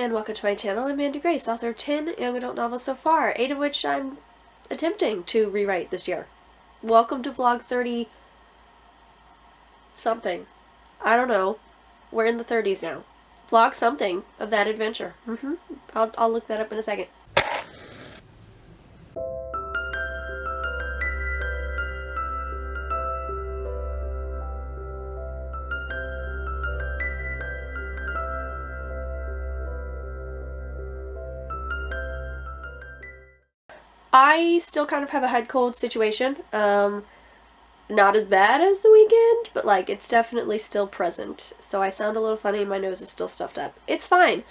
and welcome to my channel. I'm Mandi, author of 10 young adult novels so far, 8 of which I'm attempting to rewrite this year. Welcome to vlog 30 something. I don't know. We're in the 30s now. Vlog something of that adventure. I'll look that up in a second. I still kind of have a head cold situation. Not as bad as the weekend, but like it's definitely still present. So I sound a little funny, my nose is still stuffed up. It's fine.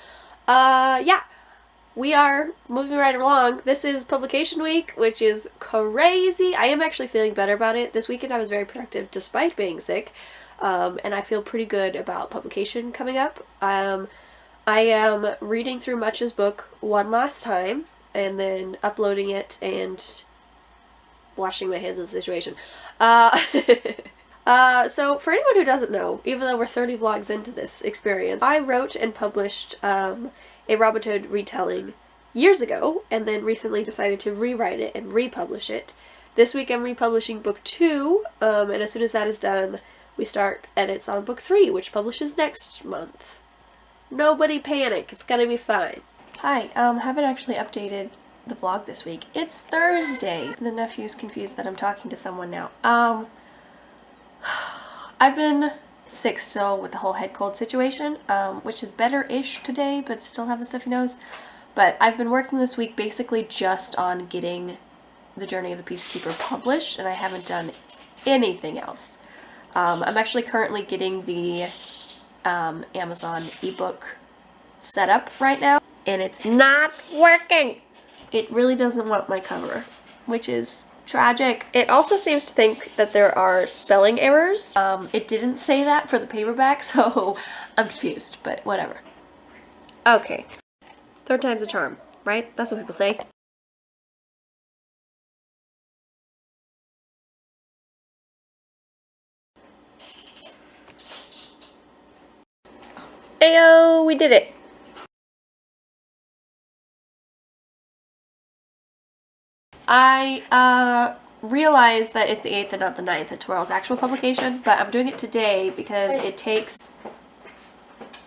Yeah. We are moving right along. This is publication week, which is crazy. I am actually feeling better about it. This weekend I was very productive despite being sick. And I feel pretty good about publication coming up. I am reading through Much's book one last time, and then uploading it and washing my hands of the situation. So for anyone who doesn't know, even though we're 30 vlogs into this experience, I wrote and published a Robin Hood retelling years ago, and then recently decided to rewrite it and republish it. This week I'm republishing book 2, and as soon as that is done, we start edits on book 3, which publishes next month. Nobody panic, it's gonna be fine. Hi, haven't actually updated the vlog this week. It's Thursday. The nephew's confused that I'm talking to someone now. I've been sick still with the whole head cold situation, which is better-ish today, but still have a stuffy nose. But I've been working this week basically just on getting The Journey of the Peacekeeper published, and I haven't done anything else. I'm actually currently getting the Amazon ebook set up right now, and it's not working. It really doesn't want my cover, which is tragic. It also seems to think that there are spelling errors. It didn't say that for the paperback, so I'm confused, but whatever. Okay. Third time's a charm, right? That's what people say. Ayo, we did it. I realized that it's the 8th and not the 9th of tomorrow's actual publication, but I'm doing it today because it takes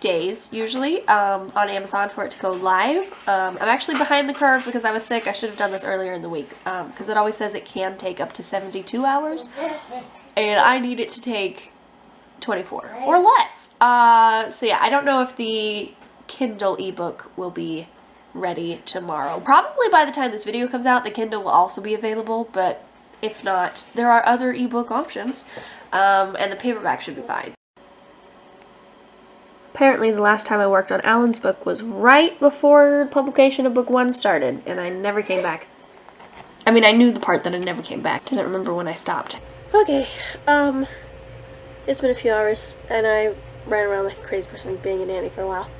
days, usually, on Amazon for it to go live. I'm actually behind the curve because I was sick. I should have done this earlier in the week, because it always says it can take up to 72 hours, and I need it to take 24 or less. So yeah, I don't know if the Kindle ebook will be ready tomorrow. Probably by the time this video comes out, the Kindle will also be available, but if not, there are other ebook options, and the paperback should be fine. Apparently the last time I worked on Alan's book was right before publication of book 1 started, and I never came back. I mean, I knew the part that I never came back. Didn't remember when I stopped. Okay, it's been a few hours, and I ran around like a crazy person being a nanny for a while.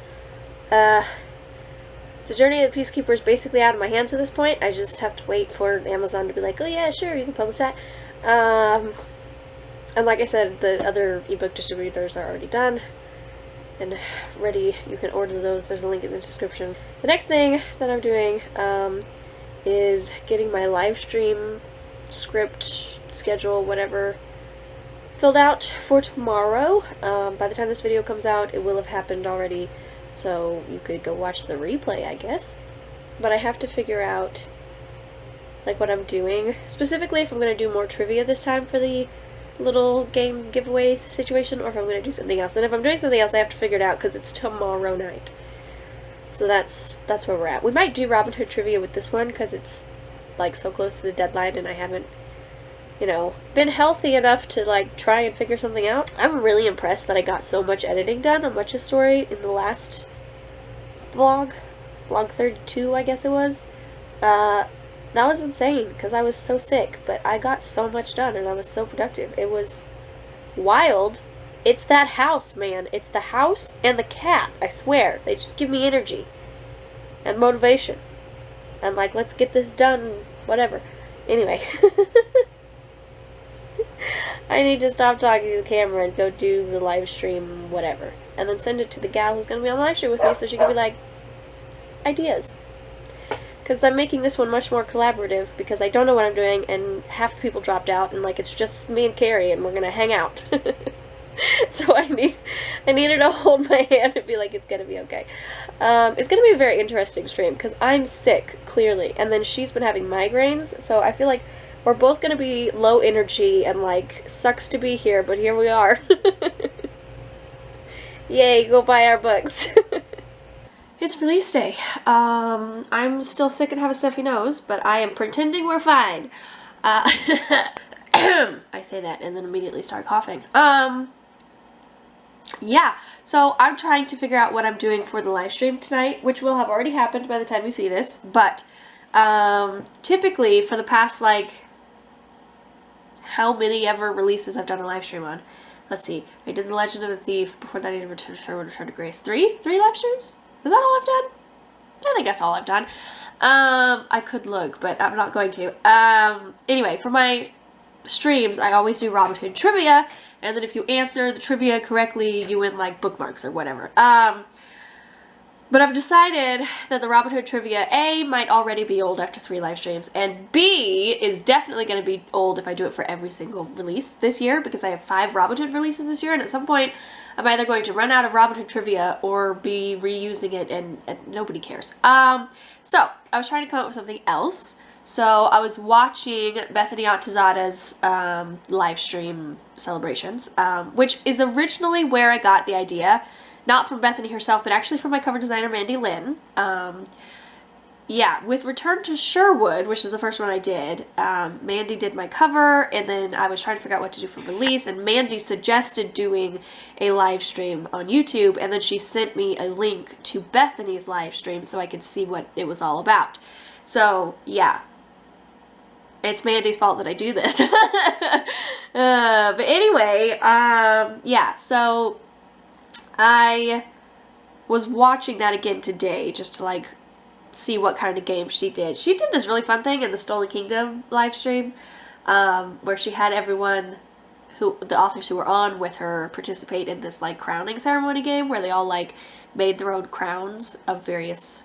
The Journey of the Peacekeeper is basically out of my hands at this point. I just have to wait for Amazon to be like, oh yeah, sure, you can publish that. And like I said, the other ebook distributors are already done and ready. You can order those. There's a link in the description. The next thing that I'm doing is getting my live stream script, schedule, whatever, filled out for tomorrow. By the time this video comes out, it will have happened already. So you could go watch the replay, I guess. But I have to figure out like what I'm doing. Specifically if I'm going to do more trivia this time for the little game giveaway situation, or if I'm going to do something else. And if I'm doing something else, I have to figure it out because it's tomorrow night. So that's where we're at. We might do Robin Hood trivia with this one because it's like so close to the deadline and I haven't, you know, been healthy enough to like try and figure something out. I'm really impressed that I got so much editing done on Much's story in the last vlog 32, I guess it was. That was insane because I was so sick, but I got so much done and I was so productive. It was wild. It's that house, man. It's the house and the cat, I swear. They just give me energy and motivation and like, let's get this done, whatever. Anyway. I need to stop talking to the camera and go do the live stream, whatever. And then send it to the gal who's going to be on the live stream with me so she can be like, ideas. Because I'm making this one much more collaborative because I don't know what I'm doing and half the people dropped out and like it's just me and Carrie and we're gonna hang out. So I needed to hold my hand and be like, it's gonna be okay. It's gonna be a very interesting stream because I'm sick, clearly, and then she's been having migraines, so I feel like we're both gonna be low energy and like, sucks to be here, but here we are. Yay, go buy our books. It's release day. I'm still sick and have a stuffy nose, but I am pretending we're fine. I say that and then immediately start coughing. Yeah, so I'm trying to figure out what I'm doing for the live stream tonight, which will have already happened by the time you see this, but typically for the past, like, how many ever releases I've done a live stream on. Let's see, I did The Legend of the Thief, before that I did Return to Grace. Three live streams? Is that all I've done? I think that's all I've done. I could look, but I'm not going to. Anyway, for my streams, I always do Robin Hood trivia, and then if you answer the trivia correctly, you win, like, bookmarks or whatever. But I've decided that the Robin Hood trivia, A, might already be old after 3 live streams, and B, is definitely going to be old if I do it for every single release this year, because I have 5 Robin Hood releases this year, and at some point, I'm either going to run out of Robin Hood trivia or be reusing it, and nobody cares. So, I was trying to come up with something else. So, I was watching Bethany Atazada's live stream celebrations, which is originally where I got the idea. Not from Bethany herself, but actually from my cover designer, Mandi, Lynn. Yeah, with Return to Sherwood, which is the first one I did, Mandi did my cover, and then I was trying to figure out what to do for release, and Mandi suggested doing a live stream on YouTube, and then she sent me a link to Bethany's live stream so I could see what it was all about. So, yeah. It's Mandi's fault that I do this. But anyway, yeah, so I was watching that again today just to, like, see what kind of game she did. She did this really fun thing in the Stolen Kingdom live stream, where she had everyone the authors who were on with her participate in this, like, crowning ceremony game where they all, like, made their own crowns of various,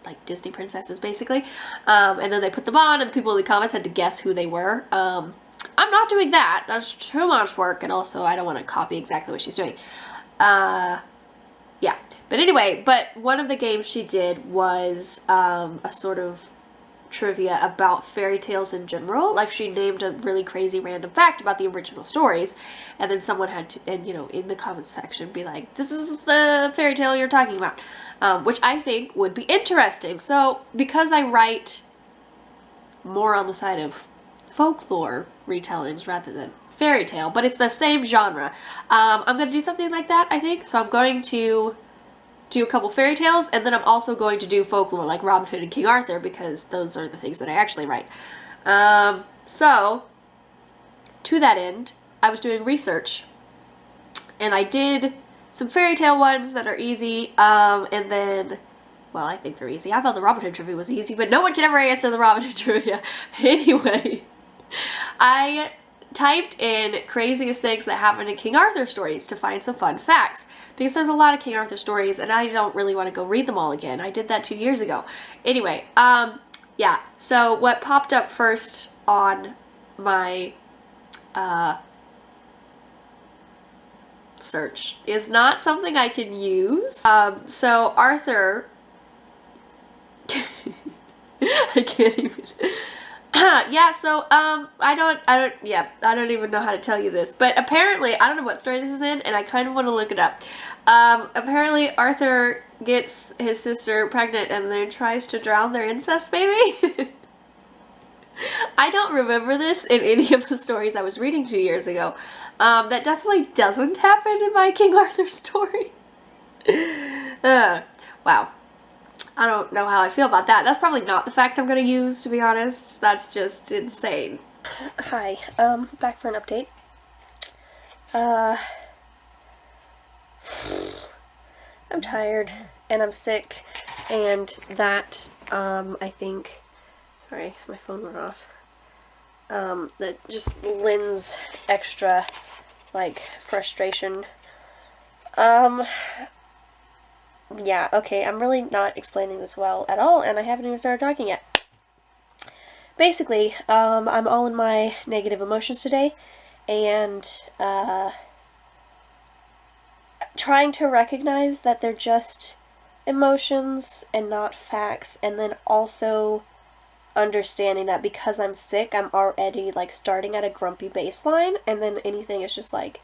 like, Disney princesses, basically. And then they put them on, and the people in the comments had to guess who they were. I'm not doing that. That's too much work, and also I don't want to copy exactly what she's doing. Yeah. But anyway, one of the games she did was a sort of trivia about fairy tales in general. Like, she named a really crazy random fact about the original stories, and then someone had to, and, you know, in the comments section be like, this is the fairy tale you're talking about, which I think would be interesting. So, because I write more on the side of folklore retellings rather than fairy tale, but it's the same genre, I'm going to do something like that, I think. So I'm going to do a couple fairy tales, and then I'm also going to do folklore like Robin Hood and King Arthur, because those are the things that I actually write. So, to that end, I was doing research, and I did some fairy tale ones that are easy, and then, well, I think they're easy. I thought the Robin Hood trivia was easy, but no one can ever answer the Robin Hood trivia. Anyway, I typed in craziest things that happened in King Arthur stories to find some fun facts, because there's a lot of King Arthur stories and I don't really want to go read them all again. I did that 2 years ago. Anyway, yeah, so what popped up first on my search is not something I can use. So Arthur I can't even yeah, so, I don't even know how to tell you this, but apparently, I don't know what story this is in, and I kind of want to look it up. Apparently, Arthur gets his sister pregnant and then tries to drown their incest baby. I don't remember this in any of the stories I was reading 2 years ago. That definitely doesn't happen in my King Arthur story. Wow. I don't know how I feel about that. That's probably not the fact I'm going to use, to be honest. That's just insane. Hi, back for an update. I'm tired, and I'm sick, and that, I think, sorry, my phone went off. That just Lynn's extra, like, frustration. yeah, okay, I'm really not explaining this well at all, and I haven't even started talking yet. Basically, I'm all in my negative emotions today, and trying to recognize that they're just emotions and not facts, and then also understanding that because I'm sick, I'm already, like, starting at a grumpy baseline, and then anything is just, like,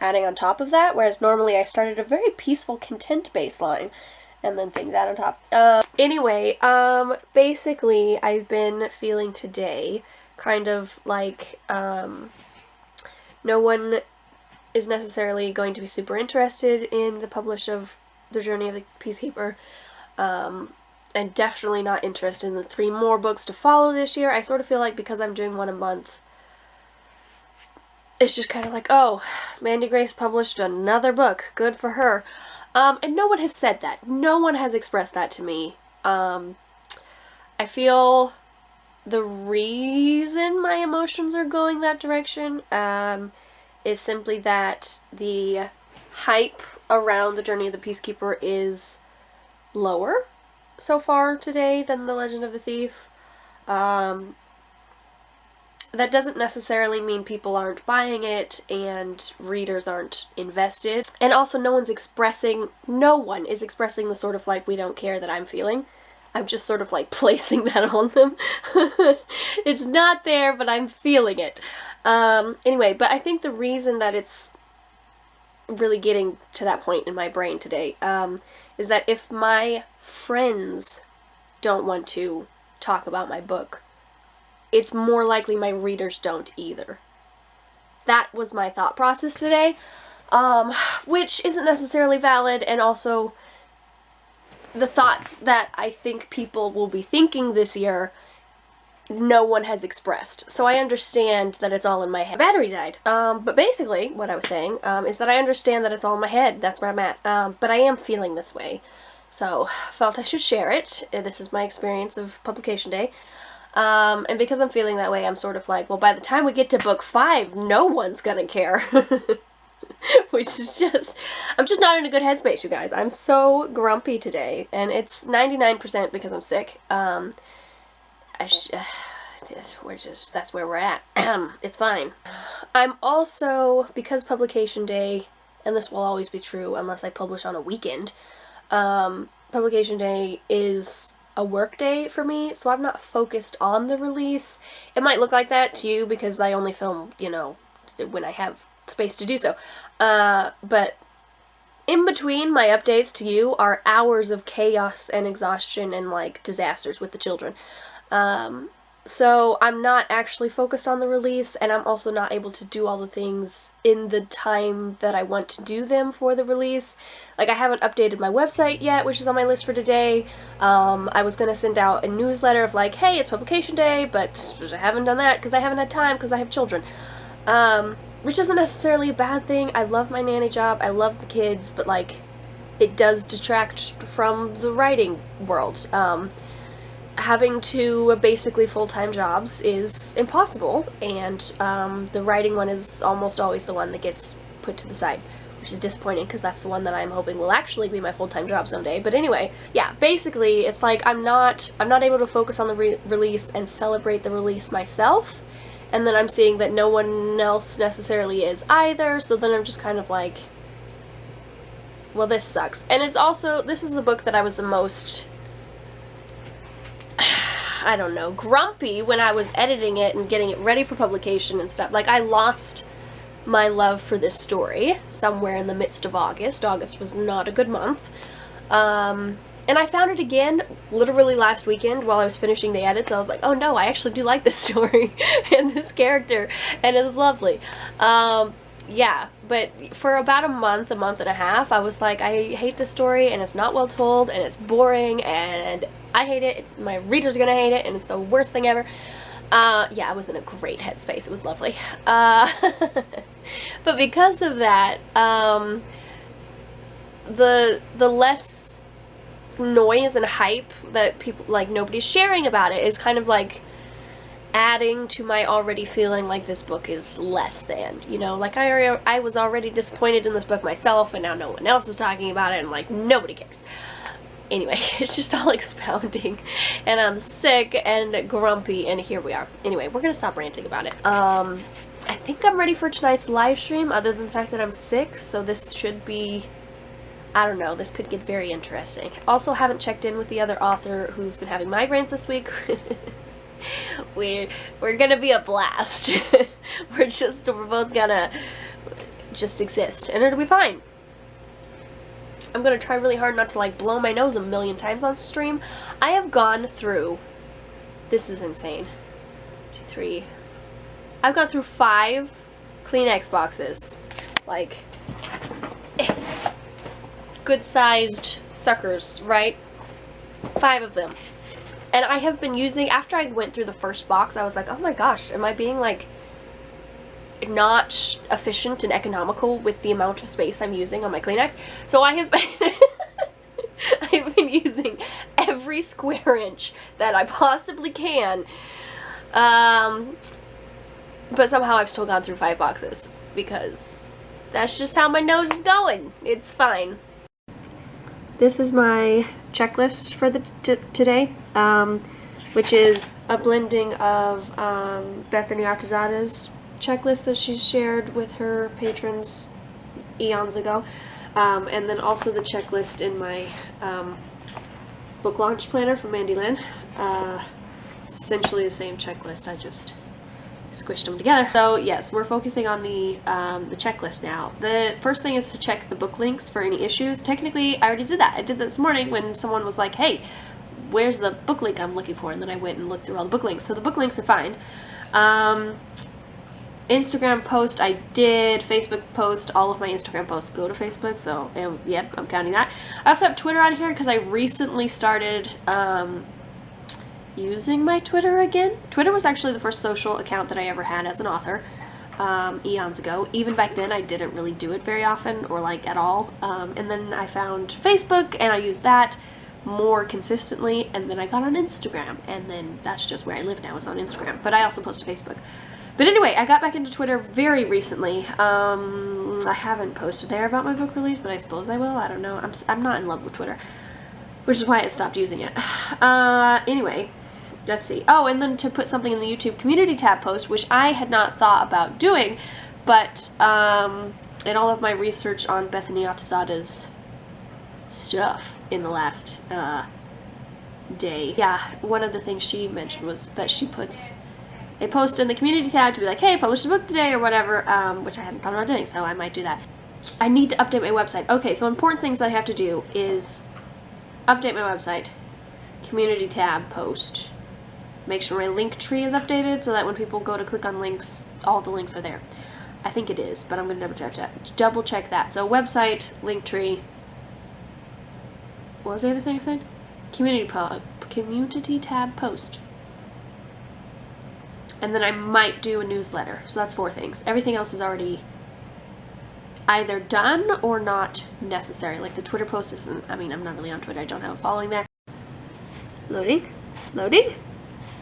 adding on top of that, whereas normally I start at a very peaceful, content baseline, and then things add on top. Anyway, basically, I've been feeling today kind of like, no one is necessarily going to be super interested in the publish of The Journey of the Peacekeeper, and definitely not interested in the 3 more books to follow this year. I sort of feel like because I'm doing one a month, it's just kind of like, oh, Mandi Grace published another book. Good for her. And no one has said that. No one has expressed that to me. I feel the reason my emotions are going that direction is simply that the hype around The Journey of the Peacekeeper is lower so far today than The Legend of the Thief. That doesn't necessarily mean people aren't buying it and readers aren't invested. And also no one is expressing the sort of like we don't care that I'm feeling. I'm just sort of like placing that on them. It's not there, but I'm feeling it. Anyway, but I think the reason that it's really getting to that point in my brain today is that if my friends don't want to talk about my book, it's more likely my readers don't either. That was my thought process today, which isn't necessarily valid, and also the thoughts that I think people will be thinking this year, no one has expressed. So I understand that it's all in my head. Battery died. But basically, what I was saying, is that I understand that it's all in my head. That's where I'm at. But I am feeling this way. So, felt I should share it. This is my experience of publication day. And because I'm feeling that way, I'm sort of like, well, by the time we get to book 5, no one's gonna care. Which is just, I'm just not in a good headspace, you guys. I'm so grumpy today, and it's 99% because I'm sick. That's where we're at. It's fine. I'm also, because publication day, and this will always be true unless I publish on a weekend, publication day is a work day for me, so I'm not focused on the release. It might look like that to you because I only film, you know, when I have space to do so. But in between my updates to you are hours of chaos and exhaustion and, like, disasters with the children. So I'm not actually focused on the release, and I'm also not able to do all the things in the time that I want to do them for the release. Like, I haven't updated my website yet, which is on my list for today. I was gonna send out a newsletter of like, hey, it's publication day, but I haven't done that because I haven't had time because I have children. Which isn't necessarily a bad thing. I love my nanny job, I love the kids, but, like, it does detract from the writing world. Having 2 basically full-time jobs is impossible, and the writing one is almost always the one that gets put to the side, which is disappointing because that's the one that I'm hoping will actually be my full-time job someday. But anyway, yeah, basically it's like I'm not able to focus on the release and celebrate the release myself, and then I'm seeing that no one else necessarily is either, so then I'm just kind of like, well, this sucks. And it's also, this is the book that I was the most, I don't know, grumpy when I was editing it and getting it ready for publication and stuff. Like, I lost my love for this story somewhere in the midst of August. August was not a good month. And I found it again literally last weekend while I was finishing the edits. I was like, oh no, I actually do like this story and this character, and it was lovely. Yeah, but for about a month and a half, I was like, I hate this story, and it's not well told, and it's boring, and I hate it, my readers are gonna hate it, and it's the worst thing ever. Yeah, I was in a great headspace, it was lovely. But because of that, the less noise and hype that people, like, nobody's sharing about it is kind of like, adding to my already feeling like this book is less than, you know, like I was already disappointed in this book myself, and now no one else is talking about it, and like nobody cares. Anyway, it's just all expounding, and I'm sick and grumpy, and here we are. Anyway, we're gonna stop ranting about it. I think I'm ready for tonight's live stream, other than the fact that I'm sick, so this should be, I don't know, this could get very interesting. Also, haven't checked in with the other author who's been having migraines this week. We're gonna be a blast. We're both gonna just exist, and it'll be fine. I'm gonna try really hard not to like blow my nose a million times on stream. I have gone through, this is insane, 2, 3, I've gone through 5 Kleenex boxes, like, good sized suckers, right? 5 of them. And I have been using, after I went through the first box, I was like, oh my gosh, am I being like not efficient and economical with the amount of space I'm using on my Kleenex? So I have been I've been using every square inch that I possibly can. But somehow I've still gone through 5 boxes because that's just how my nose is going. It's fine. This is my checklist for the today, which is a blending of Bethany Atazada's checklist that she shared with her patrons eons ago, and then also the checklist in my book launch planner from Mandi, Lynn. It's essentially the same checklist, I just squished them together. So yes, we're focusing on the checklist now. The first thing is to check the book links for any issues. Technically, I already did that. I did that this morning when someone was like, hey, where's the book link I'm looking for? And then I went and looked through all the book links. So the book links are fine. Instagram post, I did. Facebook post, all of my Instagram posts go to Facebook, so yep, I'm counting that. I also have Twitter on here because I recently started using my Twitter again. Twitter was actually the first social account that I ever had as an author, eons ago. Even back then, I didn't really do it very often, or like at all. And then I found Facebook, and I used that more consistently, and then I got on Instagram, and then that's just where I live now, is on Instagram. But I also post to Facebook. But anyway, I got back into Twitter very recently. I haven't posted there about my book release, but I suppose I will. I don't know. I'm not in love with Twitter, which is why I stopped using it. Anyway, let's see. Oh, and then to put something in the YouTube community tab post, which I had not thought about doing, but in all of my research on Bethany Atazada's stuff in the last day, yeah, one of the things she mentioned was that she puts a post in the community tab to be like, hey, publish a book today or whatever, which I hadn't thought about doing, so I might do that. I need to update my website. Okay, so important things that I have to do is update my website, community tab post, make sure my link tree is updated so that when people go to click on links, all the links are there. I think it is, but I'm going to double check that. So website, link tree, what was the other thing I said? Community tab post. And then I might do a newsletter. So that's 4 things. Everything else is already either done or not necessary. Like the Twitter post isn't, I mean, I'm not really on Twitter. I don't have a following there. Loading? Loading?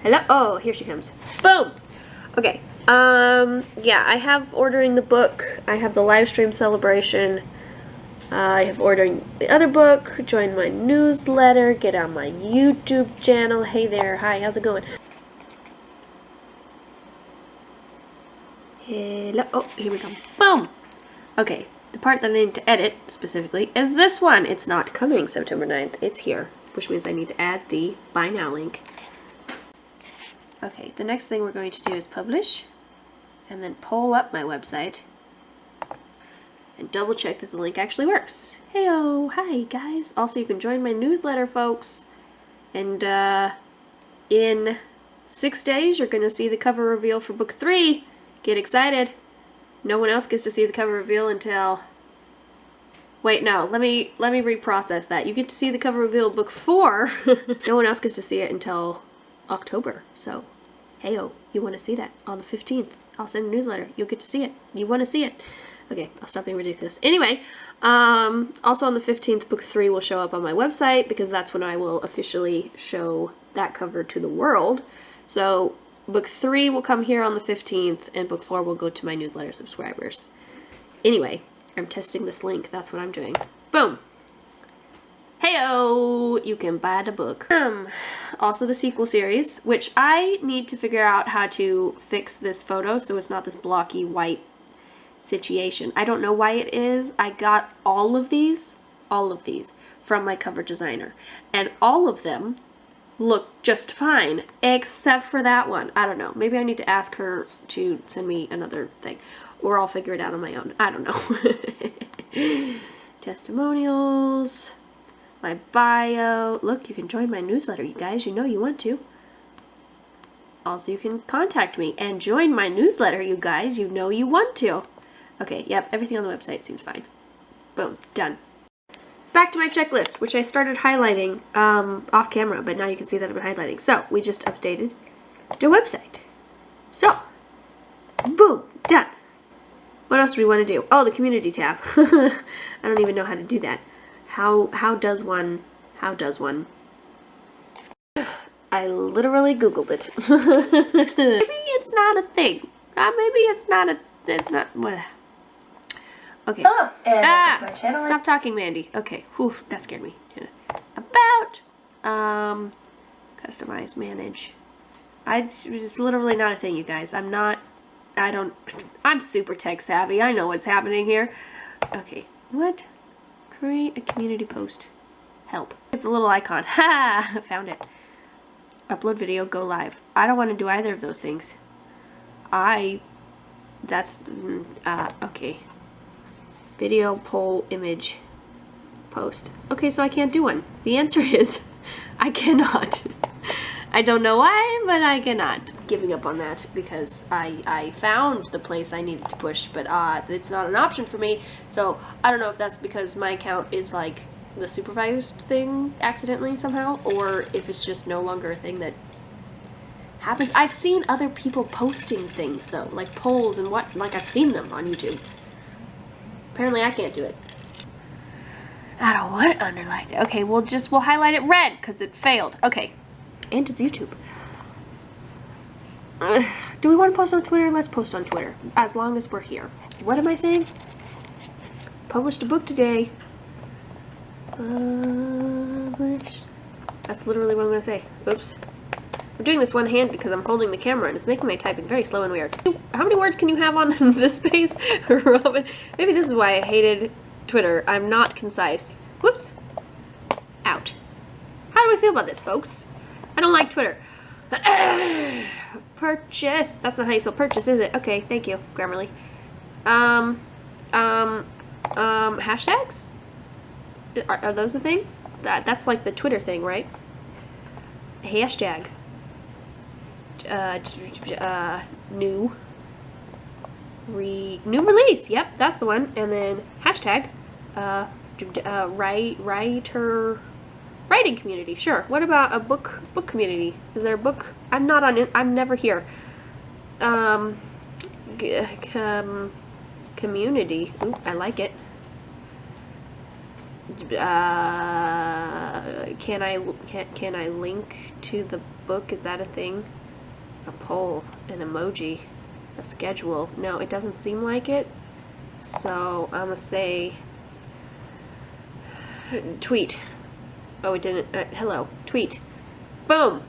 Hello? Oh, here she comes. Boom! Okay. Yeah, I have ordering the book. I have the live stream celebration. I have ordering the other book. Join my newsletter. Get on my YouTube channel. Hey there. Hi, how's it going? Hello. Oh, here we come. Boom! Okay, the part that I need to edit, specifically, is this one. It's not coming September 9th. It's here, which means I need to add the Buy Now link. Okay, the next thing we're going to do is publish, and then pull up my website, and double check that the link actually works. Heyo! Hi, guys! Also, you can join my newsletter, folks. And, in 6 days, you're going to see the cover reveal for book 3. Get excited. No one else gets to see the cover reveal until... Wait, no. Let me reprocess that. You get to see the cover reveal book 4. No one else gets to see it until October. So, heyo, you want to see that on the 15th. I'll send a newsletter. You'll get to see it. You want to see it. Okay, I'll stop being ridiculous. Anyway, also on the 15th, book 3 will show up on my website because that's when I will officially show that cover to the world. So, book 3 will come here on the 15th, and book 4 will go to my newsletter subscribers. Anyway, I'm testing this link. That's what I'm doing. Boom. Heyo! You can buy the book. Also the sequel series, which I need to figure out how to fix this photo so it's not this blocky white situation. I don't know why it is. I got all of these from my cover designer, and all of them look just fine except for that one. I don't know. Maybe I need to ask her to send me another thing, or I'll figure it out on my own. I don't know. Testimonials, my bio. Look, you can join my newsletter, you guys. You know you want to. Also, you can contact me and join my newsletter, you guys. You know you want to. Okay, yep, everything on the website seems fine. Boom, done. Back to my checklist, which I started highlighting off camera, but now you can see that I've been highlighting. So, we just updated the website. So, boom, done. What else do we want to do? Oh, the community tab. I don't even know how to do that. How does one? I literally Googled it. Maybe it's not a thing. Maybe it's not. What? Okay. Hello, and welcome to my channel. Stop talking, Mandy. Okay. Whew, that scared me. About customize, manage. It's just literally not a thing, you guys. I'm super tech savvy. I know what's happening here. Okay. What? Create a community post. Help. It's a little icon. Ha! Found it. Upload video, go live. I don't want to do either of those things. Okay. Video, poll, image, post. Okay, so I can't do one. The answer is, I cannot. I don't know why, but I cannot. Giving up on that because I found the place I needed to push, but it's not an option for me. So I don't know if that's because my account is like the supervised thing accidentally somehow, or if it's just no longer a thing that happens. I've seen other people posting things though, like polls and what, like I've seen them on YouTube. Apparently I can't do it. I don't want to underline it. Okay, we'll highlight it red because it failed. Okay. And it's YouTube. Do we want to post on Twitter? Let's post on Twitter. As long as we're here. What am I saying? Published a book today. Published. That's literally what I'm going to say. Oops. I'm doing this one-handed because I'm holding the camera and it's making my typing very slow and weird. How many words can you have on this space, Robin? Maybe this is why I hated Twitter. I'm not concise. Whoops. Out. How do we feel about this, folks? I don't like Twitter. Purchase. That's not how you spell purchase, is it? Okay, thank you, Grammarly. Hashtags? Are those a thing? That's like the Twitter thing, right? Hashtag. New release. Yep, that's the one. And then hashtag writing community. Sure. What about a book community? Is there a book? I'm not on it. I'm never here. Community. Ooh, I like it. Can I link to the book? Is that a thing? A poll, an emoji, a schedule. No, it doesn't seem like it. So I'm gonna say tweet. Oh, it didn't. Hello, tweet. Boom.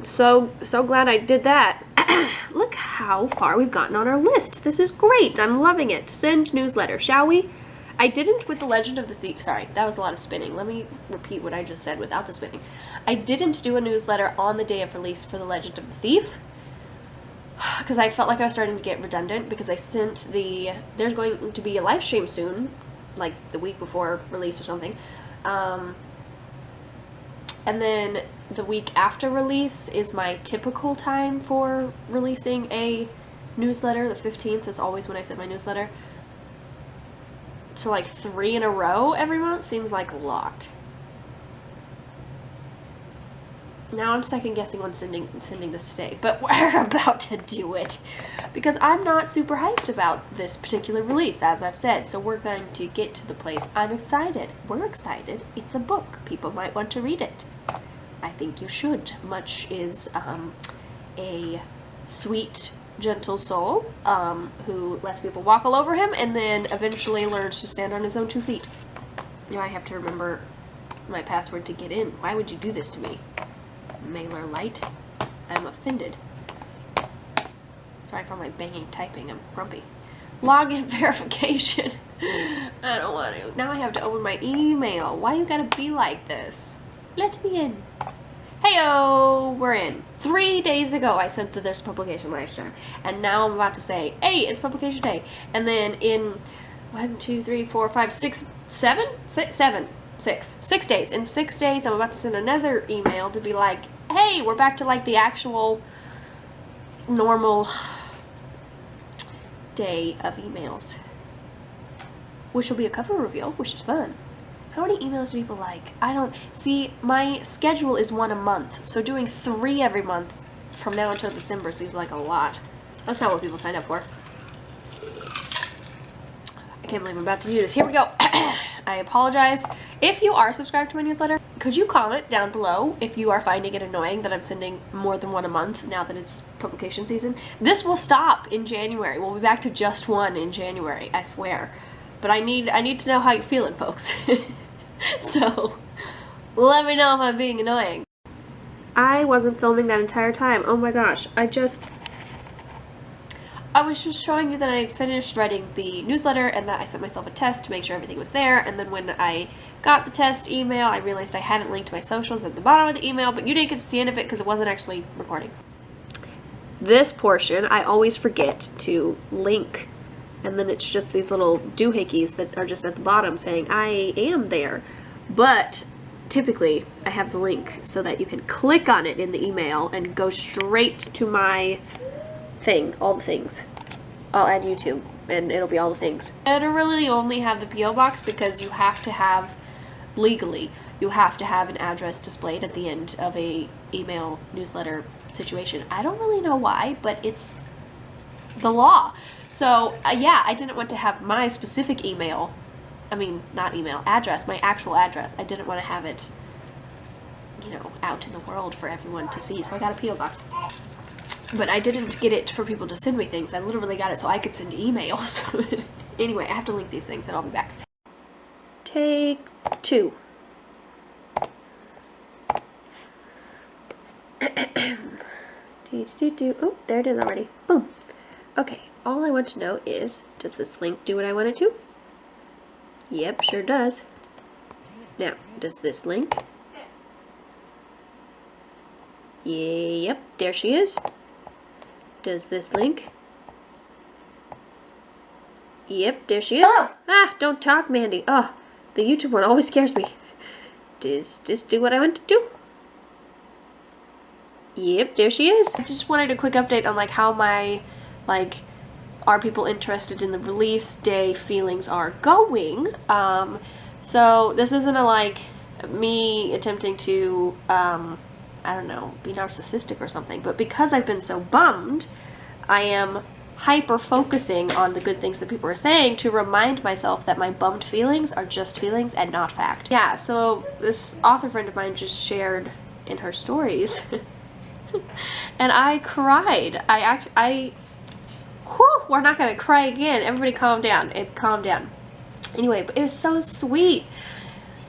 So glad I did that. Look how far we've gotten on our list. This is great. I'm loving it. Send newsletter, shall we? I didn't with the Legend of the Thief. Sorry, that was a lot of spinning. Let me repeat what I just said without the spinning. I didn't do a newsletter on the day of release for the Legend of the Thief because I felt like I was starting to get redundant because I sent there's going to be a live stream soon, like the week before release or something. And then the week after release is my typical time for releasing a newsletter. The 15th is always when I send my newsletter. So like 3 in a row every month seems like a lot. Now I'm second guessing on sending this today, but we're about to do it because I'm not super hyped about this particular release, as I've said. So we're going to get to the place. I'm excited. We're excited. It's a book. People might want to read it. I think you should. Much is a sweet, gentle soul who lets people walk all over him and then eventually learns to stand on his own 2 feet. Now I have to remember my password to get in. Why would you do this to me? Mailer light. I'm offended. Sorry for my banging typing. I'm grumpy. Login verification. I don't want to. Now I have to open my email. Why you gotta be like this? Let me in. Heyo, we're in. 3 days ago I sent the This Publication live stream, and now I'm about to say, hey, it's publication day. And then in 1, 2, 3, 4, 5, 6, 7? 6 days. In 6 days I'm about to send another email to be like, hey, we're back to like the actual normal day of emails, which will be a cover reveal, which is fun. How many emails do people like? I don't see. My schedule is 1 a month, so doing 3 every month from now until December seems like a lot. That's not what people sign up for. I can't believe I'm about to do this. Here we go. I apologize. If you are subscribed to my newsletter, could you comment down below if you are finding it annoying that I'm sending more than 1 a month now that it's publication season? This will stop in January. We'll be back to just 1 in January, I swear. But I need to know how you're feeling, folks. So, let me know if I'm being annoying. I wasn't filming that entire time. Oh my gosh. I was just showing you that I had finished writing the newsletter and that I sent myself a test to make sure everything was there, and then when I got the test email, I realized I hadn't linked my socials at the bottom of the email, but you didn't get to see any of it because it wasn't actually recording. This portion, I always forget to link, and then it's just these little doohickeys that are just at the bottom saying, I am there. But typically, I have the link so that you can click on it in the email and go straight to my thing, all the things. I'll add YouTube, and it'll be all the things. I literally only have the P.O. box because you have to have, legally, you have to have an address displayed at the end of a email newsletter situation. I don't really know why, but it's the law. So, yeah, I didn't want to have my specific email, I mean, not email, address, my actual address. I didn't want to have it, you know, out in the world for everyone to see, so I got a P.O. box. But I didn't get it for people to send me things. I literally got it so I could send emails. Anyway, I have to link these things and I'll be back. Take 2. Oh, there it is already. Boom. Okay, all I want to know is, does this link do what I want it to? Yep, sure does. Now, does this link? Yep, there she is. Does this link? Yep, there she is. Oh. Ah, don't talk, Mandy. Oh, the YouTube one always scares me. Does this do what I want to do? Yep, there she is. I just wanted a quick update on like how my, like, are people interested in the release day feelings are going. So this isn't a like me attempting to I don't know, be narcissistic or something, but because I've been so bummed, I am hyper focusing on the good things that people are saying to remind myself that my bummed feelings are just feelings and not fact. Yeah, so this author friend of mine just shared in her stories and I cried. Whew, we're not gonna cry again. Everybody calm down. Calm down. Anyway, but it was so sweet.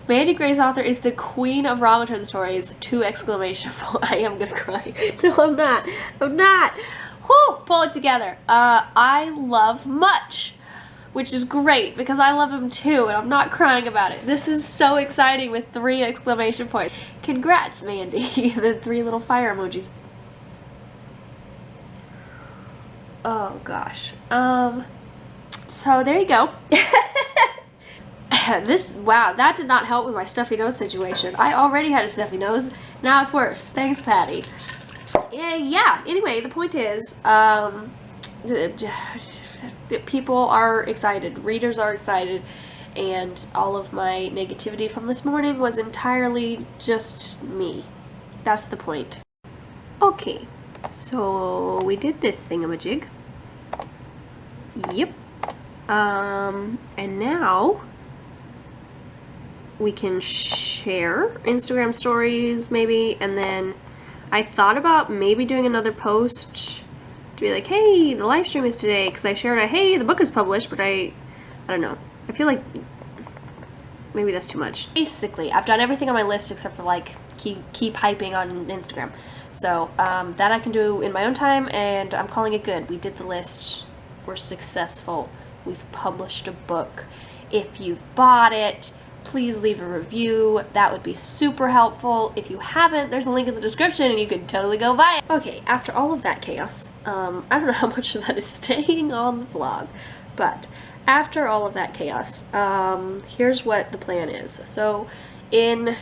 Mandi Gray's author is the queen of Robin stories. 2 exclamation points. I am gonna cry. No, I'm not. I'm not. Whew, pull it together. I love Much, which is great because I love him too, and I'm not crying about it. This is so exciting with 3 exclamation points. Congrats, Mandi. The 3 little fire emojis. Oh gosh. So there you go. Wow, that did not help with my stuffy nose situation. I already had a stuffy nose. Now it's worse. Thanks, Patty. Yeah, anyway, the point is, people are excited. Readers are excited. And all of my negativity from this morning was entirely just me. That's the point. Okay, so we did this thingamajig. Yep. And now we can share Instagram stories maybe, and then I thought about maybe doing another post to be like, hey, the live stream is today, because I shared hey, the book is published, but I don't know. I feel like maybe that's too much. Basically, I've done everything on my list except for like keep hyping on Instagram. So that I can do in my own time, and I'm calling it good. We did the list. We're successful. We've published a book. If you've bought it, please leave a review. That would be super helpful. If you haven't, there's a link in the description and you can totally go buy it. Okay, after all of that chaos, I don't know how much of that is staying on the vlog, but after all of that chaos, here's what the plan is. So in,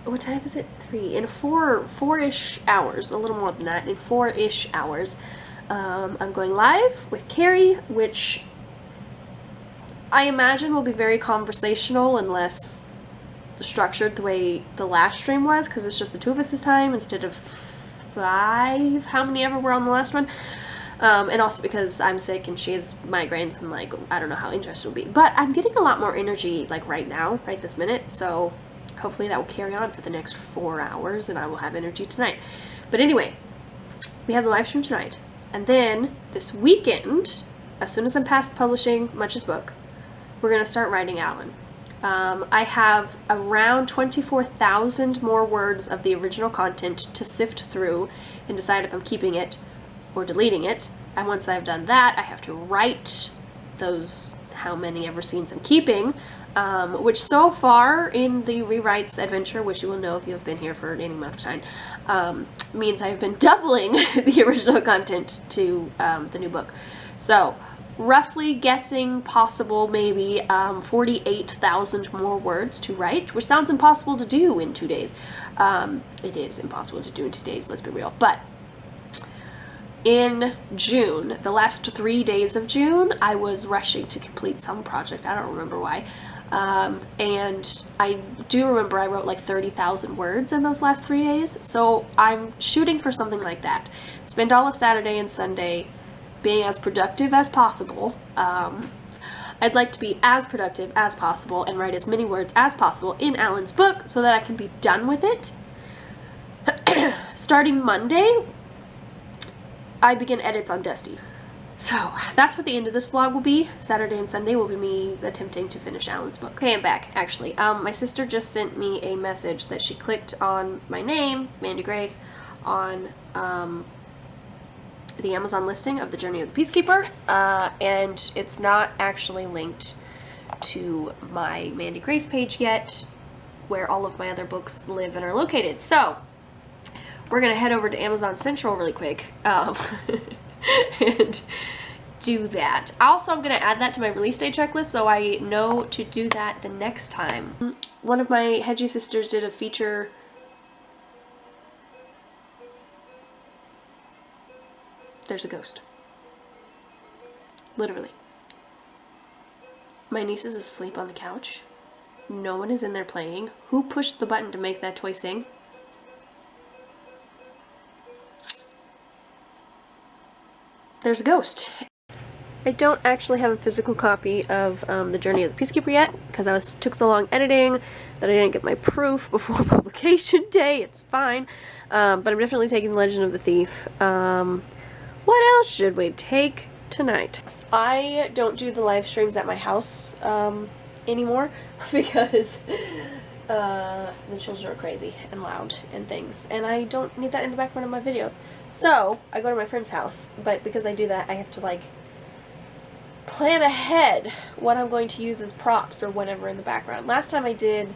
what time is it? 3. In four-ish hours, a little more than that, in 4-ish hours, I'm going live with Carrie, which I imagine will be very conversational and less structured the way the last stream was, because it's just the 2 of us this time instead of 5, how many ever were on the last one. And also because I'm sick and she has migraines and like, I don't know how interested it'll be. But I'm getting a lot more energy like right now, right this minute, so hopefully that will carry on for the next 4 hours and I will have energy tonight. But anyway, we have the live stream tonight. And then this weekend, as soon as I'm past publishing Much's book, we're going to start writing Alan. I have around 24,000 more words of the original content to sift through and decide if I'm keeping it or deleting it. And once I've done that, I have to write those how many ever scenes I'm keeping, which so far in the rewrites adventure, which you will know if you have been here for any amount of time, means I have been doubling the original content to the new book. So roughly guessing possible maybe 48,000 more words to write, which sounds impossible to do in 2 days. It is impossible to do in 2 days, let's be real. But in June, the last 3 days of June, I was rushing to complete some project. I don't remember why. And I do remember I wrote like 30,000 words in those last 3 days. So I'm shooting for something like that. Spend all of Saturday and Sunday being as productive as possible. I'd like to be as productive as possible and write as many words as possible in Alan's book so that I can be done with it. Starting Monday, I begin edits on Dusty. So that's what the end of this vlog will be. Saturday and Sunday will be me attempting to finish Alan's book. Okay, I'm back, actually. My sister just sent me a message that she clicked on my name, Mandi Grace, on the Amazon listing of The Journey of the Peacekeeper, and it's not actually linked to my Mandi Grace page yet, where all of my other books live and are located. So we're gonna head over to Amazon Central really quick and do that. Also, I'm gonna add that to my release day checklist so I know to do that the next time. One of my Hedgie sisters did a feature. There's a ghost. Literally. My niece is asleep on the couch. No one is in there playing. Who pushed the button to make that toy sing? There's a ghost. I don't actually have a physical copy of The Journey of the Peacekeeper yet, because I took so long editing that I didn't get my proof before publication day. It's fine. But I'm definitely taking The Legend of the Thief. What else should we take tonight? I don't do the live streams at my house anymore because the children are crazy and loud and things, and I don't need that in the background of my videos. So I go to my friend's house, but because I do that, I have to like plan ahead what I'm going to use as props or whatever in the background. Last time I did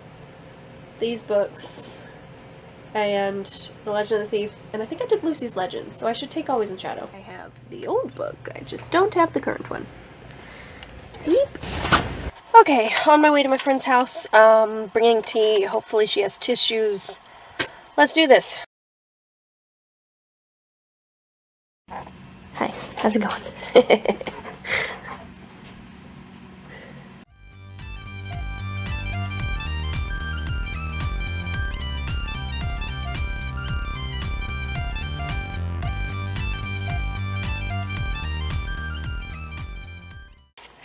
these books and The Legend of the Thief, and I think I took Lucy's Legend, so I should take Always in Shadow. I have the old book, I just don't have the current one. Beep. Okay, on my way to my friend's house, bringing tea, hopefully she has tissues. Let's do this. Hi, how's it going?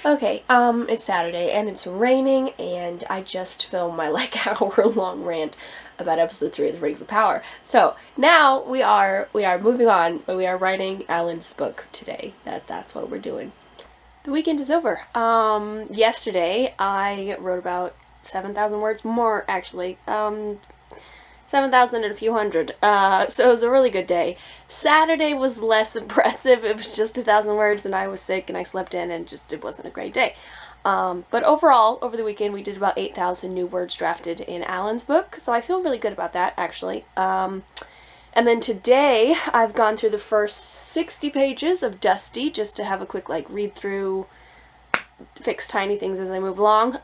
Okay, it's Saturday and it's raining and I just filmed my like hour-long rant about episode 3 of The Rings of Power. So now we are moving on. We are writing Alan's book today. That's what we're doing. The weekend is over. Yesterday I wrote about 7,000 words, more actually. 7,000 and a few hundred. So it was a really good day. Saturday was less impressive. It was just 1,000 words and I was sick and I slept in and just it wasn't a great day. But overall, over the weekend we did about 8,000 new words drafted in Alan's book, so I feel really good about that, actually. And then today I've gone through the first 60 pages of Dusty just to have a quick like read through, fix tiny things as I move along.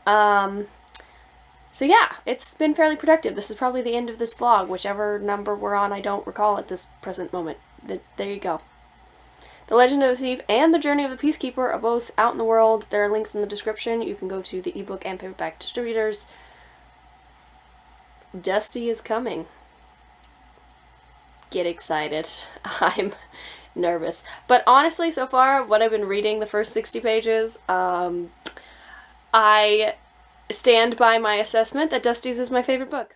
So yeah, it's been fairly productive. This is probably the end of this vlog, whichever number we're on, I don't recall at this present moment. There you go. The Legend of the Thief and The Journey of the Peacekeeper are both out in the world. There are links in the description. You can go to the ebook and paperback distributors. Dusty is coming. Get excited. I'm nervous. But honestly, so far, what I've been reading the first 60 pages, I stand by my assessment that Dusty's is my favorite book.